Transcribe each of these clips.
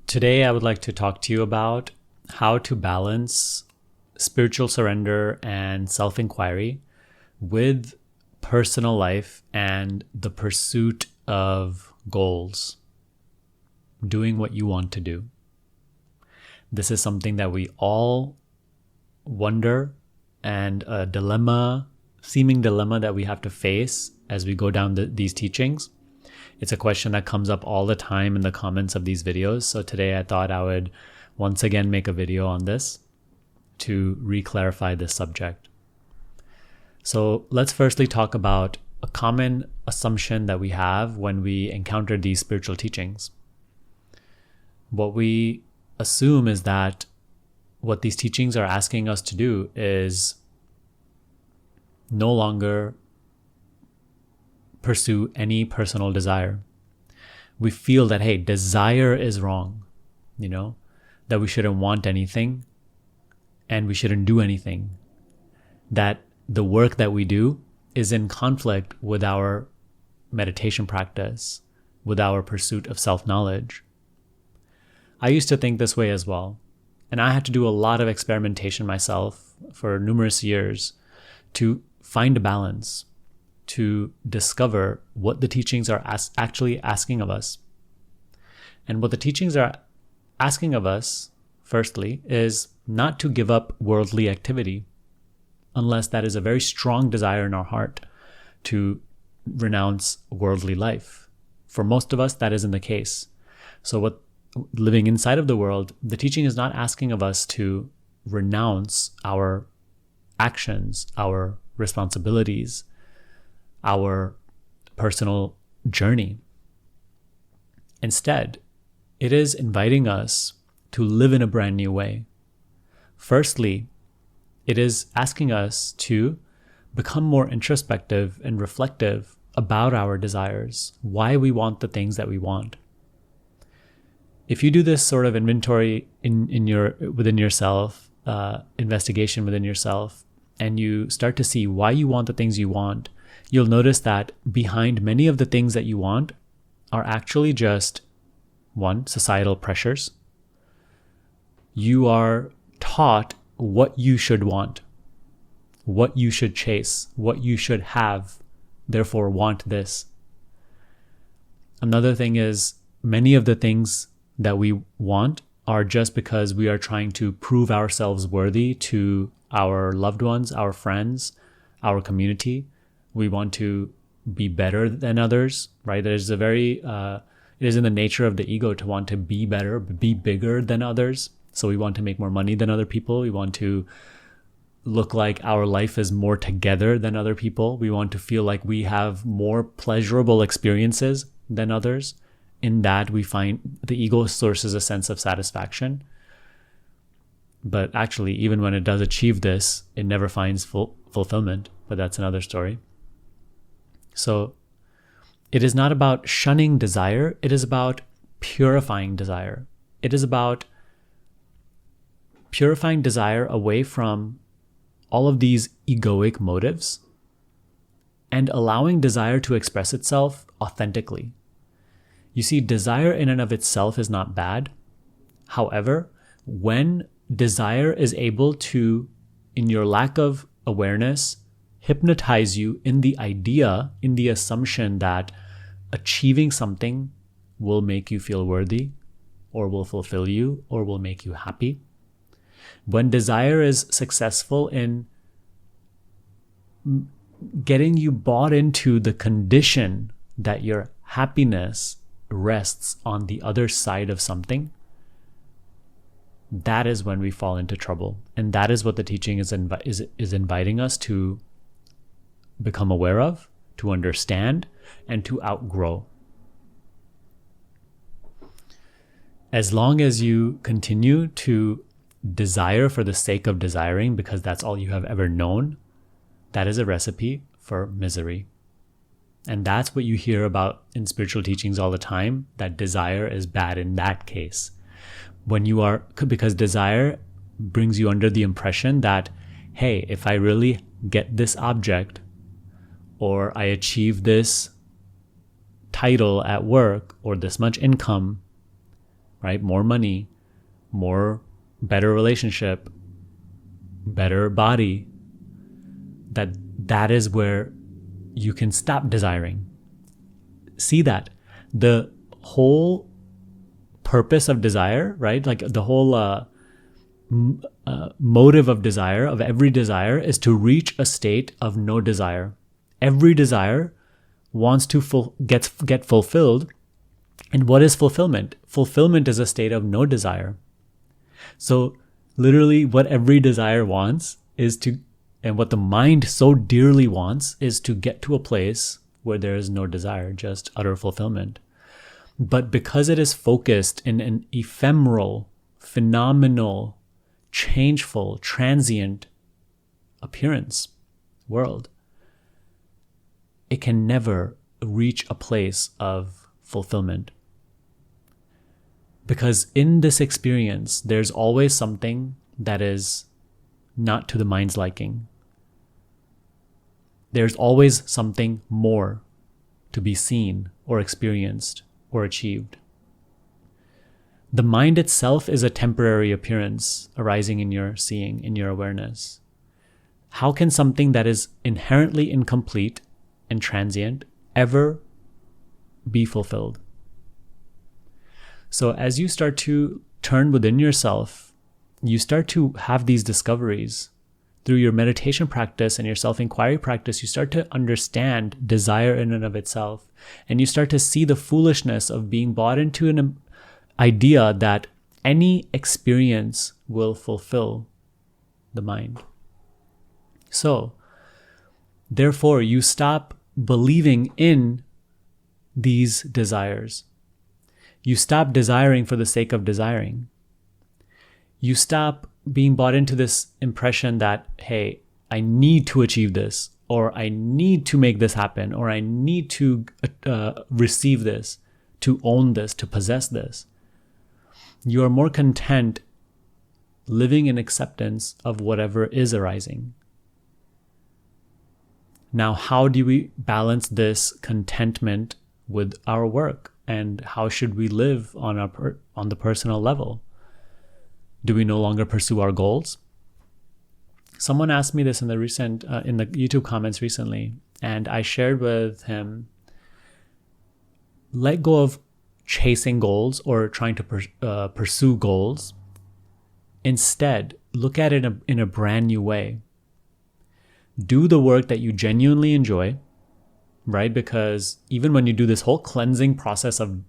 Today, I would like to talk to you about how to balance spiritual surrender and self-inquiry with personal life and the pursuit of goals, doing what you want to do. This is something that we all wonder, and a seeming dilemma that we have to face as we go down these teachings. It's a question that comes up all the time in the comments of these videos. So today I thought I would once again make a video on this to re-clarify this subject. So let's firstly talk about a common assumption that we have when we encounter these spiritual teachings. What we assume is that what these teachings are asking us to do is no longer pursue any personal desire. We feel that, hey, desire is wrong, that we shouldn't want anything and we shouldn't do anything, that the work that we do is in conflict with our meditation practice, with our pursuit of self-knowledge. I used to think this way as well, and I had to do a lot of experimentation myself for numerous years to find a balance, to discover what the teachings are actually asking of us. And what the teachings are asking of us, firstly, is not to give up worldly activity, unless that is a very strong desire in our heart to renounce worldly life. For most of us, that isn't the case. So living inside of the world, the teaching is not asking of us to renounce our actions, our responsibilities, our personal journey. Instead, it is inviting us to live in a brand new way. Firstly, it is asking us to become more introspective and reflective about our desires, why we want the things that we want. If you do this sort of inventory within yourself, investigation within yourself, and you start to see why you want the things you want, you'll notice that behind many of the things that you want are actually just, one, societal pressures. You are taught what you should want, what you should chase, what you should have, therefore want this. Another thing is, many of the things that we want are just because we are trying to prove ourselves worthy to our loved ones, our friends, our community. We want to be better than others, right? It is in the nature of the ego to want to be better, be bigger than others. So we want to make more money than other people. We want to look like our life is more together than other people. We want to feel like we have more pleasurable experiences than others. In that, we find the ego sources a sense of satisfaction. But actually, even when it does achieve this, it never finds fulfillment. But that's another story. So it is not about shunning desire. It is about purifying desire. It is about purifying desire away from all of these egoic motives and allowing desire to express itself authentically. You see, desire in and of itself is not bad. However, when desire is able to, in your lack of awareness, hypnotize you in the idea, in the assumption that achieving something will make you feel worthy, or will fulfill you, or will make you happy. When desire is successful in getting you bought into the condition that your happiness rests on the other side of something, that is when we fall into trouble. And that is what the teaching is inviting us to become aware of, to understand, and to outgrow. As long as you continue to desire for the sake of desiring, because that's all you have ever known, that is a recipe for misery. And that's what you hear about in spiritual teachings all the time, that desire is bad in that case. Because desire brings you under the impression that, hey, if I really get this object, or I achieve this title at work, or this much income, right? More money, better relationship, better body, that is where you can stop desiring. See that the whole purpose of desire, right? Like the whole motive of desire, of every desire, is to reach a state of no desire. Every desire wants to get fulfilled. And what is fulfillment? Fulfillment is a state of no desire. So literally what every desire wants is to, and what the mind so dearly wants is to get to a place where there is no desire, just utter fulfillment. But because it is focused in an ephemeral, phenomenal, changeful, transient appearance world, it can never reach a place of fulfillment. Because in this experience, there's always something that is not to the mind's liking. There's always something more to be seen or experienced or achieved. The mind itself is a temporary appearance arising in your seeing, in your awareness. How can something that is inherently incomplete and transient ever be fulfilled? So as you start to turn within yourself, you start to have these discoveries through your meditation practice and your self-inquiry practice. You start to understand desire in and of itself, and you start to see the foolishness of being bought into an idea that any experience will fulfill the mind. So, therefore, you stop believing in these desires. You stop desiring for the sake of desiring. You stop being bought into this impression that, hey, I need to achieve this, or I need to make this happen, or I need to receive this, to own this, to possess this. You are more content living in acceptance of whatever is arising. Now, how do we balance this contentment with our work? And how should we live on the personal level? Do we no longer pursue our goals? Someone asked me this in the YouTube comments recently, and I shared with him, let go of chasing goals or trying to pursue goals. Instead, look at it in a brand new way. Do the work that you genuinely enjoy, right? Because even when you do this whole cleansing process of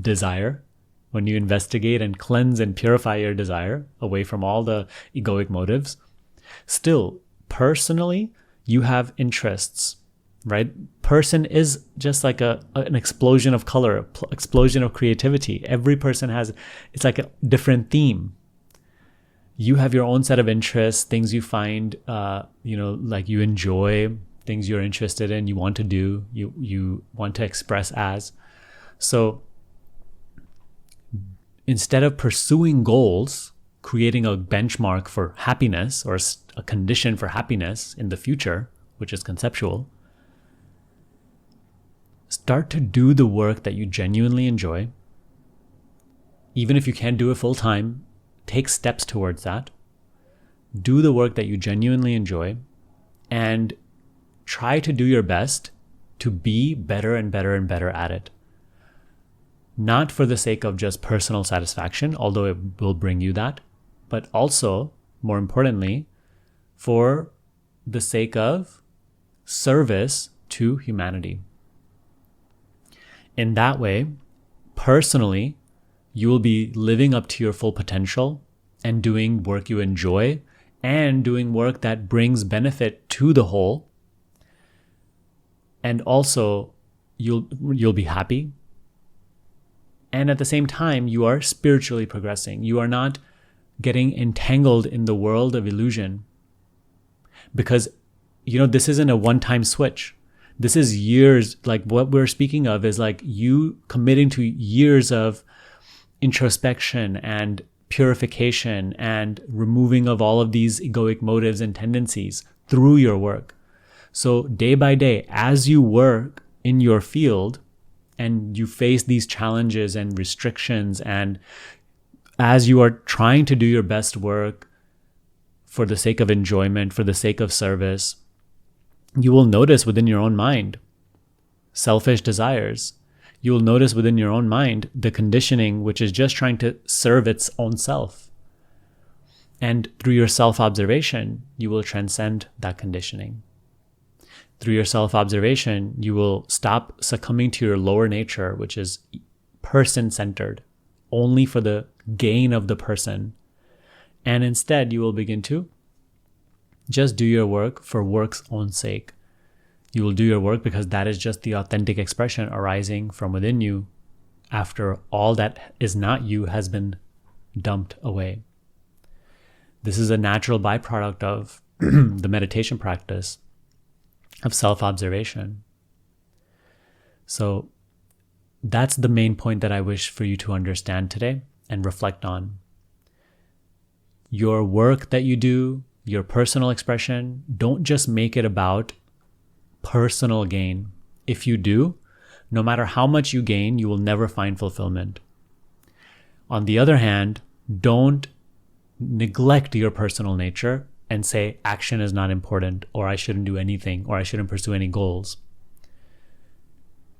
desire, when you investigate and cleanse and purify your desire away from all the egoic motives, still, personally, you have interests, right? Person is just like an explosion of color, explosion of creativity. Every person it's like a different theme. You have your own set of interests, things you find, like you enjoy, things you're interested in, you want to do, you want to express as. So instead of pursuing goals, creating a benchmark for happiness or a condition for happiness in the future, which is conceptual, start to do the work that you genuinely enjoy. Even if you can't do it full time, take steps towards that. Do the work that you genuinely enjoy and try to do your best to be better and better and better at it. Not for the sake of just personal satisfaction, although it will bring you that, but also, more importantly, for the sake of service to humanity. In that way, personally, you will be living up to your full potential and doing work you enjoy and doing work that brings benefit to the whole. And also, you'll be happy. And at the same time, you are spiritually progressing. You are not getting entangled in the world of illusion. Because, this isn't a one-time switch. This is years, like what we're speaking of is like you committing to years of introspection and purification and removing of all of these egoic motives and tendencies through your work. So day by day, as you work in your field and you face these challenges and restrictions, and as you are trying to do your best work for the sake of enjoyment, for the sake of service, you will notice within your own mind selfish desires. You will notice within your own mind the conditioning, which is just trying to serve its own self. And through your self-observation, you will transcend that conditioning. Through your self-observation, you will stop succumbing to your lower nature, which is person-centered, only for the gain of the person. And instead, you will begin to just do your work for work's own sake. You will do your work because that is just the authentic expression arising from within you after all that is not you has been dumped away. This is a natural byproduct of the meditation practice of self-observation. So that's the main point that I wish for you to understand today and reflect on. Your work that you do, your personal expression, don't just make it about personal gain. If you do, no matter how much you gain, you will never find fulfillment. On the other hand, don't neglect your personal nature and say action is not important, or I shouldn't do anything, or I shouldn't pursue any goals.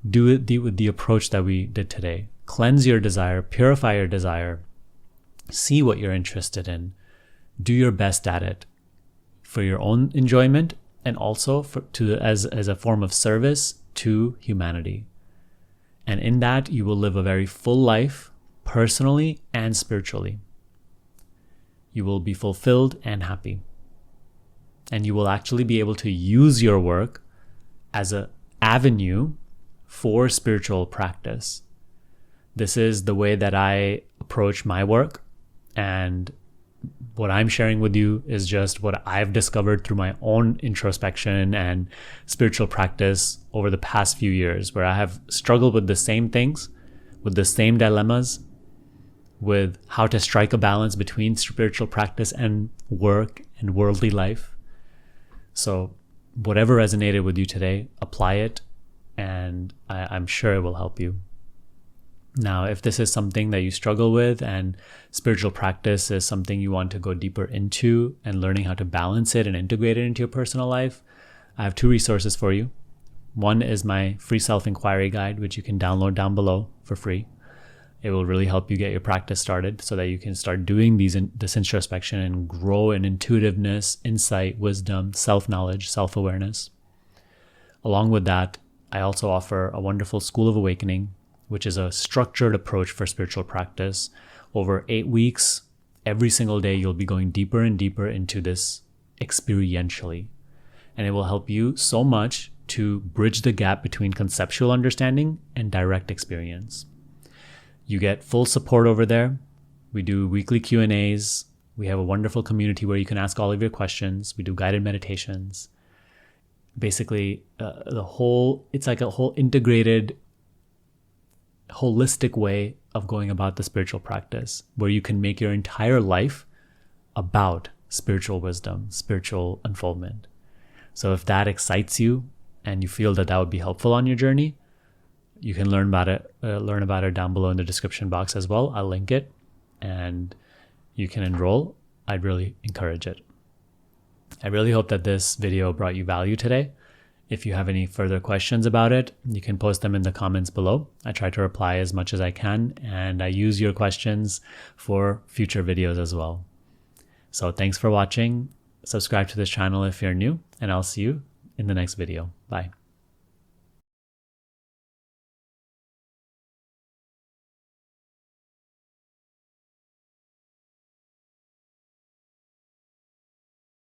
Do it with the approach that we did today. Cleanse your desire, purify your desire, see what you're interested in, do your best at it for your own enjoyment and also as a form of service to humanity. And in that, you will live a very full life, personally and spiritually. You will be fulfilled and happy. And you will actually be able to use your work as an avenue for spiritual practice. This is the way that I approach my work, and what I'm sharing with you is just what I've discovered through my own introspection and spiritual practice over the past few years, where I have struggled with the same things, with the same dilemmas, with how to strike a balance between spiritual practice and work and worldly life. So whatever resonated with you today, apply it, and I'm sure it will help you. Now, if this is something that you struggle with and spiritual practice is something you want to go deeper into and learning how to balance it and integrate it into your personal life, I have 2 resources for you. One is my free self-inquiry guide, which you can download down below for free. It will really help you get your practice started so that you can start doing this introspection and grow in intuitiveness, insight, wisdom, self-knowledge, self-awareness. Along with that, I also offer a wonderful School of Awakening, which is a structured approach for spiritual practice. Over 8 weeks, every single day, you'll be going deeper and deeper into this experientially. And it will help you so much to bridge the gap between conceptual understanding and direct experience. You get full support over there. We do weekly Q&As. We have a wonderful community where you can ask all of your questions. We do guided meditations. Basically, it's like a whole integrated, holistic way of going about the spiritual practice, where you can make your entire life about spiritual wisdom, spiritual unfoldment. So if that excites you and you feel that would be helpful on your journey, you can learn about it down below in the description box as well. I'll link it and you can enroll. I'd really encourage it. I really hope that this video brought you value today. If you have any further questions about it, you can post them in the comments below. I try to reply as much as I can, and I use your questions for future videos as well. So thanks for watching. Subscribe to this channel if you're new, and I'll see you in the next video. Bye.